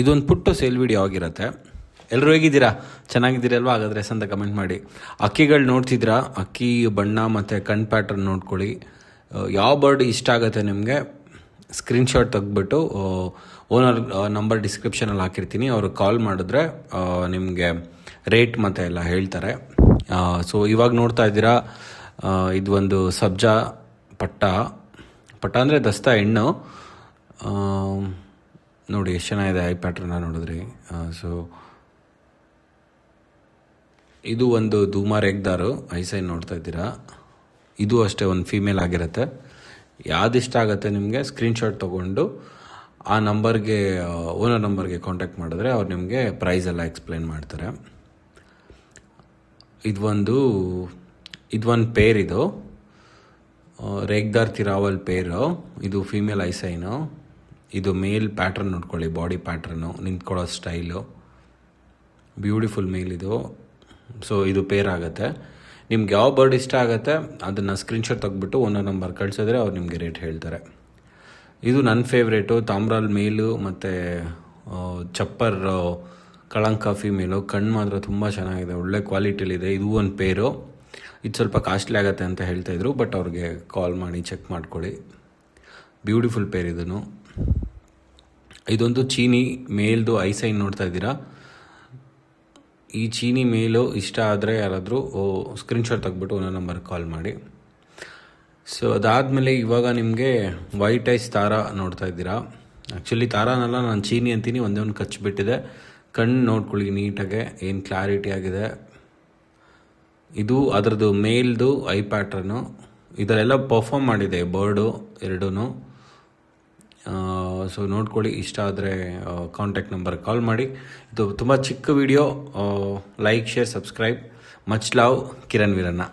ಇದೊಂದು ಪುಟ್ಟು sale video ಆಗಿರುತ್ತೆ. ಎಲ್ಲರೂ ಹೇಗಿದ್ದೀರಾ? ಚೆನ್ನಾಗಿದ್ದೀರಲ್ವಾ? ಹಾಗಾದರೆ ಎಸ್ ಅಂತ ಕಮೆಂಟ್ ಮಾಡಿ. ಅಕ್ಕಿಗಳು ನೋಡ್ತಿದ್ರಾ? ಅಕ್ಕಿ ಬಣ್ಣ ಮತ್ತು ಕಣ್ ಪ್ಯಾಟ್ರನ್ ನೋಡ್ಕೊಳ್ಳಿ. ಯಾವ ಬರ್ಡ್ ಇಷ್ಟ ಆಗುತ್ತೆ ನಿಮಗೆ ಸ್ಕ್ರೀನ್ಶಾಟ್ ತೆಗೆದ್ಬಿಟ್ಟು ಓನರ್ ನಂಬರ್ ಡಿಸ್ಕ್ರಿಪ್ಷನಲ್ಲಿ ಹಾಕಿರ್ತೀನಿ. ಅವರು ಕಾಲ್ ಮಾಡಿದ್ರೆ ನಿಮಗೆ ರೇಟ್ ಮತ್ತು ಎಲ್ಲ ಹೇಳ್ತಾರೆ. ಸೊ ಇವಾಗ ನೋಡ್ತಾ ಇದ್ದೀರಾ, ಇದು ಒಂದು ಸಬ್ಜಾ ಪಟ್ಟ ಅಂದರೆ ದಸ್ತಾ ಹೆಣ್ಣು. ನೋಡಿ ಎಷ್ಟು ಚೆನ್ನಾಗಿದೆ ಐ ಪ್ಯಾಟ್ರನ್ನ ನೋಡಿದ್ರಿ. ಸೊ ಇದು ಒಂದು ಧೂಮಾರ್ ಎಗ್ದಾರು ಐಸೈನ್ ನೋಡ್ತಾ ಇದ್ದೀರಾ. ಇದು ಅಷ್ಟೇ ಒಂದು ಫೀಮೇಲ್ ಆಗಿರುತ್ತೆ. ಯಾವ್ದು ಇಷ್ಟ ಆಗುತ್ತೆ ನಿಮಗೆ ಸ್ಕ್ರೀನ್ಶಾಟ್ ತೊಗೊಂಡು ಆ ನಂಬರ್ಗೆ ಓನರ್ ನಂಬರ್ಗೆ ಕಾಂಟ್ಯಾಕ್ಟ್ ಮಾಡಿದ್ರೆ ಅವ್ರು ನಿಮಗೆ ಪ್ರೈಸ್ ಎಲ್ಲ ಎಕ್ಸ್ಪ್ಲೈನ್ ಮಾಡ್ತಾರೆ. ಇದೊಂದು ಪೇರ್, ಇದು ರೇಗ್ದಾರ್ ತಿರಾವಲ್ ಪೇರು. ಇದು ಫೀಮೇಲ್ ಐಸೈನು. ಇದು ಮೇಲ್ ಪ್ಯಾಟ್ರನ್ ನೋಡ್ಕೊಳ್ಳಿ, ಬಾಡಿ ಪ್ಯಾಟ್ರನ್ನು, ನಿಂತ್ಕೊಳ್ಳೋ ಸ್ಟೈಲು, ಬ್ಯೂಟಿಫುಲ್ ಮೇಲ್ ಇದು. ಸೊ ಇದು ಪೇರ್ ಆಗುತ್ತೆ. ನಿಮ್ಗೆ ಯಾವ ಬರ್ಡ್ ಇಷ್ಟ ಆಗುತ್ತೆ ಅದನ್ನು ಸ್ಕ್ರೀನ್ಶಾಟ್ ತೆಗೆದ್ಬಿಟ್ಟು ಓನರ್ ನಂಬರ್ ಕಳಿಸಿದ್ರೆ ಅವ್ರು ನಿಮಗೆ ರೇಟ್ ಹೇಳ್ತಾರೆ. ಇದು ನನ್ನ ಫೇವ್ರೇಟು, ತಾಮ್ರಾಲ್ ಮೇಲು ಮತ್ತು ಚಪ್ಪರ್ ಕಳಂಕ ಫೀಮೇಲು. ಕಣ್ಣು ಮಾತ್ರ ತುಂಬ ಚೆನ್ನಾಗಿದೆ, ಒಳ್ಳೆ ಕ್ವಾಲಿಟಿಲಿದೆ. ಇದು ಒಂದು ಪೇರು. ಇದು ಸ್ವಲ್ಪ ಕಾಸ್ಟ್ಲಿ ಆಗುತ್ತೆ ಅಂತ ಹೇಳ್ತಾಯಿದ್ರು, ಬಟ್ ಅವ್ರಿಗೆ ಕಾಲ್ ಮಾಡಿ ಚೆಕ್ ಮಾಡ್ಕೊಳ್ಳಿ. ಬ್ಯೂಟಿಫುಲ್ ಪೇರ್ ಇದನ್ನು. ಇದೊಂದು ಚೀನಿ ಮೇಲ್ದು ಐಸೈನ್ ನೋಡ್ತಾ ಇದ್ದೀರಾ. ಈ ಚೀನಿ ಮೇಲು ಇಷ್ಟ ಆದರೆ ಯಾರಾದರೂ ಸ್ಕ್ರೀನ್ಶಾಟ್ ತೆಗೆದ್ಬಿಟ್ಟು ಓನರ್ ನಂಬರ್ಗೆ ಕಾಲ್ ಮಾಡಿ. ಸೊ ಅದಾದಮೇಲೆ ಇವಾಗ ನಿಮಗೆ ವೈಟ್ ಐಸ್ ತಾರಾ ನೋಡ್ತಾ ಇದ್ದೀರಾ. ಆ್ಯಕ್ಚುಲಿ ತಾರಾನೆಲ್ಲ ನಾನು ಚೀನಿ ಅಂತೀನಿ, ಒಂದೇ ಒಂದು ಕಚ್ಚಿಬಿಟ್ಟಿದೆ. ಕಣ್ಣು ನೋಡ್ಕೊಳ್ಳಿ ನೀಟಾಗೆ, ಏನು ಕ್ಲಾರಿಟಿ ಆಗಿದೆ. ಇದು ಅದರದ್ದು ಮೇಲ್ದು ಐ ಪ್ಯಾಟ್ರನ್ನು. ಇದರೆಲ್ಲ ಪರ್ಫಾರ್ಮ್ ಮಾಡಿದೆ ಬರ್ಡು ಎರಡೂ. ಸೊ ನೋಡ್ಕೊಳ್ಳಿ, ಇಷ್ಟ ಆದರೆ ಕಾಂಟ್ಯಾಕ್ಟ್ ನಂಬರ್ಗೆ ಕಾಲ್ ಮಾಡಿ. ಇದು ತುಂಬ ಚಿಕ್ಕ video. Like, share, subscribe. Much love, Kiran Veeranna.